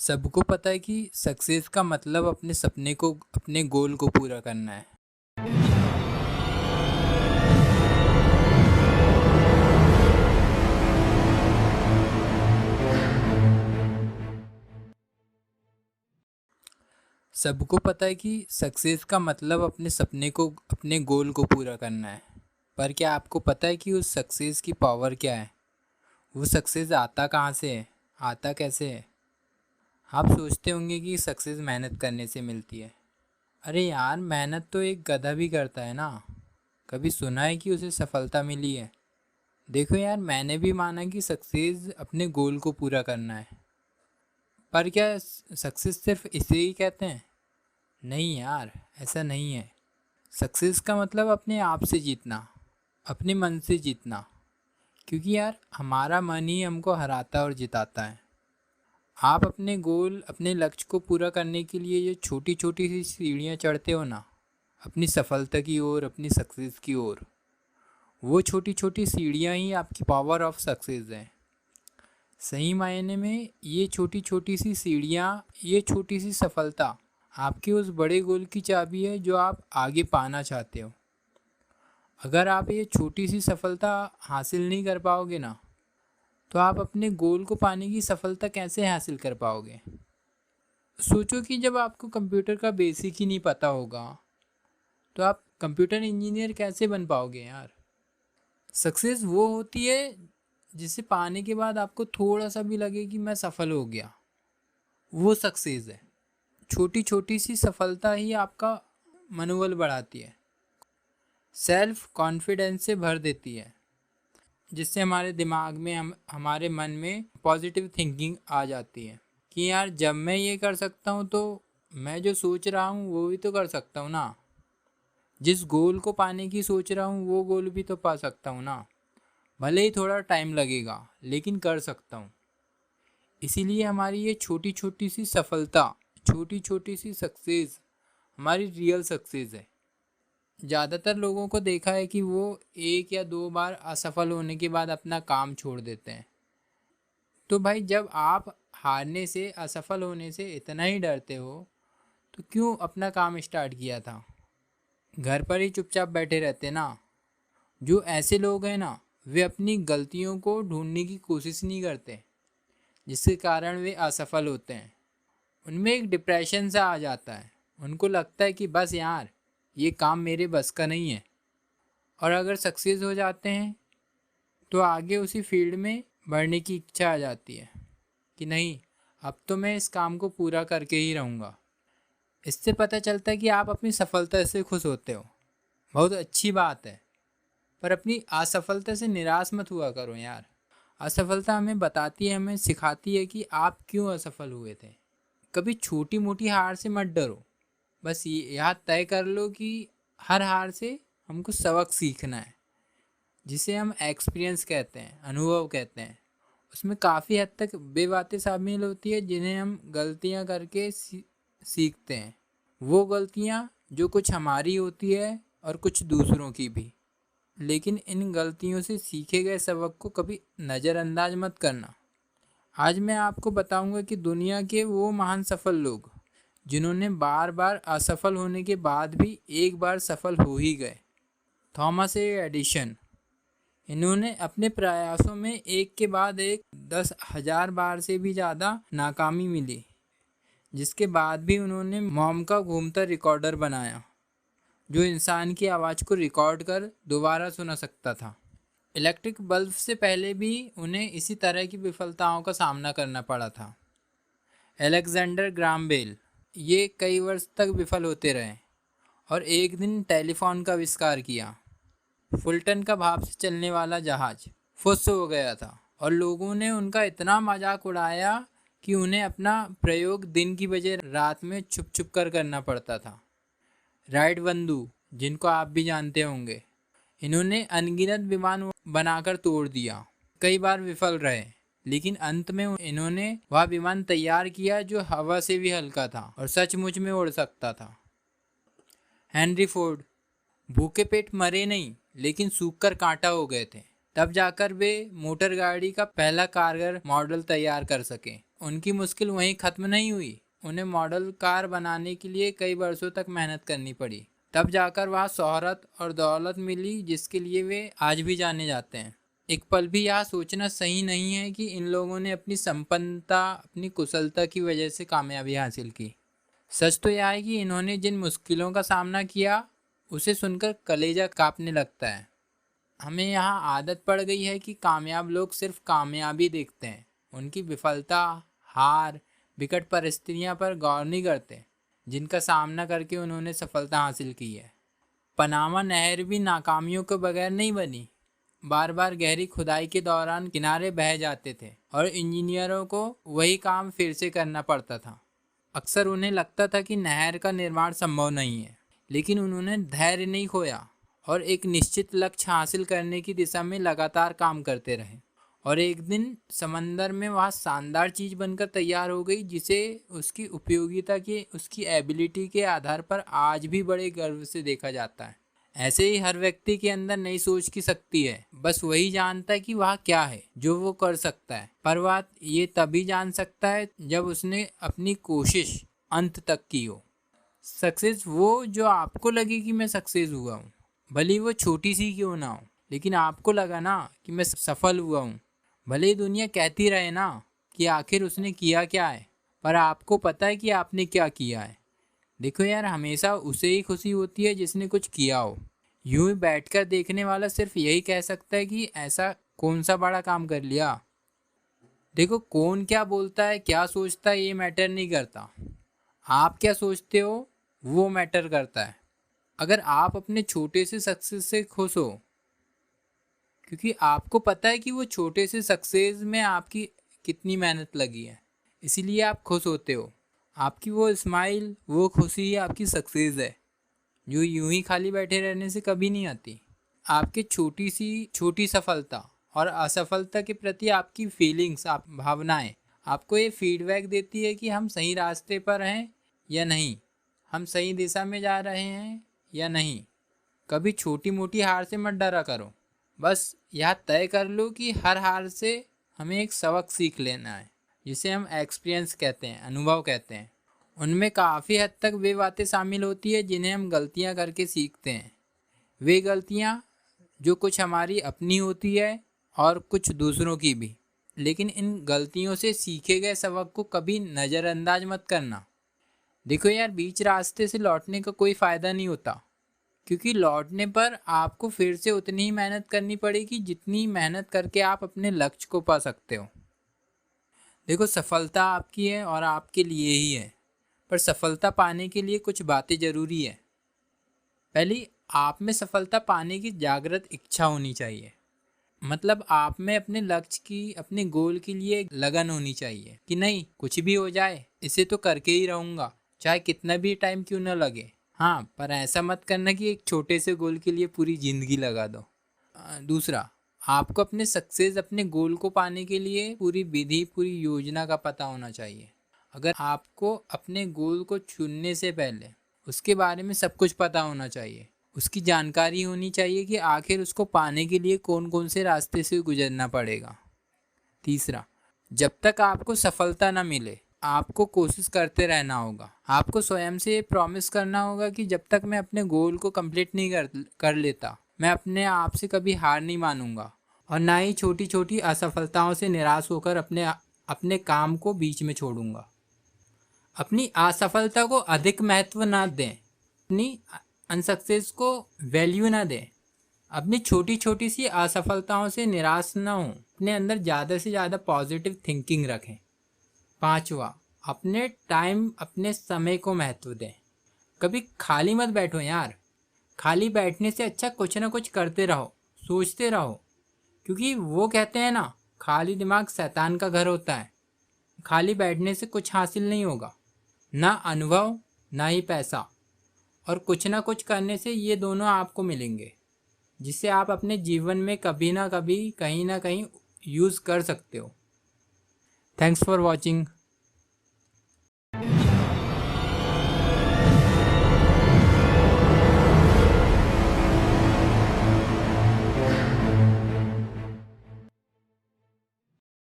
सबको पता है कि सक्सेस का मतलब अपने सपने को अपने गोल को पूरा करना है। सबको पता है कि सक्सेस का मतलब अपने सपने को अपने गोल को पूरा करना है। पर क्या आपको पता है कि उस सक्सेस की पावर क्या है? वो सक्सेस आता कहाँ से है? आता कैसे है? आप सोचते होंगे कि सक्सेस मेहनत करने से मिलती है। अरे यार, मेहनत तो एक गधा भी करता है ना। कभी सुना है कि उसे सफलता मिली है? देखो यार, मैंने भी माना कि सक्सेस अपने गोल को पूरा करना है। पर क्या सक्सेस सिर्फ इसे ही कहते हैं? नहीं यार, ऐसा नहीं है। सक्सेस का मतलब अपने आप से जीतना, अपने मन से जीतना। क्योंकि यार, हमारा मन ही हमको हराता और जिताता है। आप अपने गोल, अपने लक्ष्य को पूरा करने के लिए जो छोटी छोटी सी सीढ़ियाँ चढ़ते हो ना, अपनी सफलता की ओर, अपनी सक्सेस की ओर, वो छोटी छोटी सीढ़ियाँ ही आपकी पावर ऑफ सक्सेस हैं। सही मायने में ये छोटी छोटी सी सीढ़ियाँ, ये छोटी सी सफलता आपके उस बड़े गोल की चाबी है जो आप आगे पाना चाहते हो। अगर आप ये छोटी सी सफलता हासिल नहीं कर पाओगे ना, तो आप अपने गोल को पाने की सफलता कैसे हासिल कर पाओगे? सोचो कि जब आपको कंप्यूटर का बेसिक ही नहीं पता होगा, तो आप कंप्यूटर इंजीनियर कैसे बन पाओगे यार? सक्सेस वो होती है जिसे पाने के बाद आपको थोड़ा सा भी लगे कि मैं सफल हो गया, वो सक्सेस है। छोटी छोटी सी सफलता ही आपका मनोबल बढ़ाती है, सेल्फ कॉन्फिडेंस से भर देती है, जिससे हमारे दिमाग में हमारे मन में पॉजिटिव थिंकिंग आ जाती है कि यार, जब मैं ये कर सकता हूँ तो मैं जो सोच रहा हूँ वो भी तो कर सकता हूँ ना। जिस गोल को पाने की सोच रहा हूँ वो गोल भी तो पा सकता हूँ ना। भले ही थोड़ा टाइम लगेगा, लेकिन कर सकता हूँ। इसीलिए हमारी ये छोटी छोटी सी सफलता, छोटी छोटी सी सक्सेस हमारी रियल सक्सेस है। ज़्यादातर लोगों को देखा है कि वो एक या दो बार असफल होने के बाद अपना काम छोड़ देते हैं। तो भाई, जब आप हारने से, असफल होने से इतना ही डरते हो, तो क्यों अपना काम स्टार्ट किया था? घर पर ही चुपचाप बैठे रहते ना। जो ऐसे लोग हैं ना, वे अपनी गलतियों को ढूंढने की कोशिश नहीं करते, जिसके कारण वे असफल होते हैं। उनमें एक डिप्रेशन सा आ जाता है। उनको लगता है कि बस यार, ये काम मेरे बस का नहीं है। और अगर सक्सेस हो जाते हैं तो आगे उसी फील्ड में बढ़ने की इच्छा आ जाती है कि नहीं, अब तो मैं इस काम को पूरा करके ही रहूँगा। इससे पता चलता है कि आप अपनी सफलता से खुश होते हो, बहुत अच्छी बात है। पर अपनी असफलता से निराश मत हुआ करो यार। असफलता हमें बताती है, हमें सिखाती है कि आप क्यों असफल हुए थे। कभी छोटी मोटी हार से मत डरो। बस ये याद तय कर लो कि हर हार से हमको सबक सीखना है, जिसे हम एक्सपीरियंस कहते हैं, अनुभव कहते हैं। उसमें काफ़ी हद तक वे बातें शामिल होती है जिन्हें हम गलतियां करके सीखते हैं। वो गलतियां जो कुछ हमारी होती है और कुछ दूसरों की भी। लेकिन इन गलतियों से सीखे गए सबक को कभी नज़रअंदाज मत करना। आज मैं आपको बताऊंगा कि दुनिया के वो महान सफल लोग जिन्होंने बार बार असफल होने के बाद भी एक बार सफल हो ही गए। थॉमस एडिसन, इन्होंने अपने प्रयासों में एक के बाद एक 10,000 बार से भी ज़्यादा नाकामी मिली, जिसके बाद भी उन्होंने मॉम का घूमता रिकॉर्डर बनाया, जो इंसान की आवाज़ को रिकॉर्ड कर दोबारा सुना सकता था। इलेक्ट्रिक बल्ब से पहले भी उन्हें इसी तरह की विफलताओं का सामना करना पड़ा था। अलेक्जेंडर ग्राहम बेल, ये कई वर्ष तक विफल होते रहे और एक दिन टेलीफोन का आविष्कार किया। फुलटन का भाप से चलने वाला जहाज फुस हो गया था और लोगों ने उनका इतना मजाक उड़ाया कि उन्हें अपना प्रयोग दिन की बजाय रात में छुप छुप कर करना पड़ता था। राइट बंधु, जिनको आप भी जानते होंगे, इन्होंने अनगिनत विमान बनाकर तोड़ दिया। कई बार विफल रहे, लेकिन अंत में इन्होंने वह विमान तैयार किया जो हवा से भी हल्का था और सचमुच में उड़ सकता था। हेनरी फोर्ड भूखे पेट मरे नहीं, लेकिन सूखकर कांटा हो गए थे। तब जाकर वे मोटर गाड़ी का पहला कारगर मॉडल तैयार कर सके। उनकी मुश्किल वहीं ख़त्म नहीं हुई, उन्हें मॉडल कार बनाने के लिए कई वर्षों तक मेहनत करनी पड़ी। तब जाकर वहाँ शोहरत और दौलत मिली जिसके लिए वे आज भी जाने जाते हैं। एक पल भी यह सोचना सही नहीं है कि इन लोगों ने अपनी संपन्नता, अपनी कुशलता की वजह से कामयाबी हासिल की। सच तो यह है कि इन्होंने जिन मुश्किलों का सामना किया उसे सुनकर कलेजा कांपने लगता है। हमें यहाँ आदत पड़ गई है कि कामयाब लोग सिर्फ कामयाबी देखते हैं, उनकी विफलता, हार, विकट परिस्थितियों पर गौर नहीं करते जिनका सामना करके उन्होंने सफलता हासिल की है। पनामा नहर भी नाकामियों के बगैर नहीं बनी। बार बार गहरी खुदाई के दौरान किनारे बह जाते थे और इंजीनियरों को वही काम फिर से करना पड़ता था। अक्सर उन्हें लगता था कि नहर का निर्माण संभव नहीं है, लेकिन उन्होंने धैर्य नहीं खोया और एक निश्चित लक्ष्य हासिल करने की दिशा में लगातार काम करते रहे। और एक दिन समंदर में वह शानदार चीज़ बनकर तैयार हो गई जिसे उसकी उपयोगिता के, उसकी एबिलिटी के आधार पर आज भी बड़े गर्व से देखा जाता है। ऐसे ही हर व्यक्ति के अंदर नई सोच की शक्ति है, बस वही जानता है कि वह क्या है जो वो कर सकता है। पर वह ये तभी जान सकता है जब उसने अपनी कोशिश अंत तक की हो। सक्सेस वो जो आपको लगे कि मैं सक्सेस हुआ हूँ, भले वो छोटी सी क्यों ना हो, लेकिन आपको लगा ना कि मैं सफल हुआ हूँ। भले ही दुनिया कहती रहे ना कि आखिर उसने किया क्या है, पर आपको पता है कि आपने क्या किया है। देखो यार, हमेशा उसे ही खुशी होती है जिसने कुछ किया हो। यूं ही बैठकर देखने वाला सिर्फ यही कह सकता है कि ऐसा कौन सा बड़ा काम कर लिया। देखो, कौन क्या बोलता है, क्या सोचता है, ये मैटर नहीं करता। आप क्या सोचते हो वो मैटर करता है। अगर आप अपने छोटे से सक्सेस से खुश हो, क्योंकि आपको पता है कि वो छोटे से सक्सेस में आपकी कितनी मेहनत लगी है, इसीलिए आप खुश होते हो। आपकी वो स्माइल, वो खुशी आपकी सक्सेस है, जो यूं ही खाली बैठे रहने से कभी नहीं आती। आपके छोटी सफलता और असफलता के प्रति आपकी फीलिंग्स, आप भावनाएं आपको ये फीडबैक देती है कि हम सही रास्ते पर हैं या नहीं, हम सही दिशा में जा रहे हैं या नहीं। कभी छोटी मोटी हार से मत डरा करो, बस यह तय कर लो कि हर हार से हमें एक सबक सीख लेना है, जिसे हम एक्सपीरियंस कहते हैं, अनुभव कहते हैं। उनमें काफ़ी हद तक वे बातें शामिल होती है जिन्हें हम गलतियां करके सीखते हैं। वे गलतियां जो कुछ हमारी अपनी होती है और कुछ दूसरों की भी। लेकिन इन गलतियों से सीखे गए सबक को कभी नज़रअंदाज मत करना। देखो यार, बीच रास्ते से लौटने का कोई फ़ायदा नहीं होता, क्योंकि लौटने पर आपको फिर से उतनी ही मेहनत करनी पड़ेगी जितनी मेहनत करके आप अपने लक्ष्य को पा सकते हो। देखो, सफलता आपकी है और आपके लिए ही है, पर सफलता पाने के लिए कुछ बातें ज़रूरी है। पहली, आप में सफलता पाने की जागृत इच्छा होनी चाहिए। मतलब आप में अपने लक्ष्य की, अपने गोल के लिए लगन होनी चाहिए कि नहीं, कुछ भी हो जाए इसे तो करके ही रहूँगा, चाहे कितना भी टाइम क्यों ना लगे। हाँ, पर ऐसा मत करना कि एक छोटे से गोल के लिए पूरी ज़िंदगी लगा दो। दूसरा, आपको अपने सक्सेस, अपने गोल को पाने के लिए पूरी विधि, पूरी योजना का पता होना चाहिए। अगर आपको अपने गोल को चुनने से पहले उसके बारे में सब कुछ पता होना चाहिए, उसकी जानकारी होनी चाहिए कि आखिर उसको पाने के लिए कौन कौन से रास्ते से गुजरना पड़ेगा। तीसरा, जब तक आपको सफलता ना मिले आपको कोशिश करते रहना होगा। आपको स्वयं से ये प्रॉमिस करना होगा कि जब तक मैं अपने गोल को कंप्लीट नहीं कर लेता, मैं अपने आप से कभी हार नहीं मानूंगा और ना ही छोटी छोटी असफलताओं से निराश होकर अपने काम को बीच में छोड़ूंगा। अपनी असफलता को अधिक महत्व ना दें, अपनी अनसक्सेस को वैल्यू ना दें, अपनी छोटी छोटी सी असफलताओं से निराश ना हो, अपने अंदर ज़्यादा से ज़्यादा पॉजिटिव थिंकिंग रखें। पांचवा, अपने टाइम, अपने समय को महत्व दें। कभी खाली मत बैठो यार, खाली बैठने से अच्छा कुछ ना कुछ करते रहो, सोचते रहो, क्योंकि वो कहते हैं ना, खाली दिमाग शैतान का घर होता है। खाली बैठने से कुछ हासिल नहीं होगा, ना अनुभव ना ही पैसा, और कुछ ना कुछ करने से ये दोनों आपको मिलेंगे, जिससे आप अपने जीवन में कभी ना कभी, कहीं ना कहीं यूज़ कर सकते हो। Thanks for watching.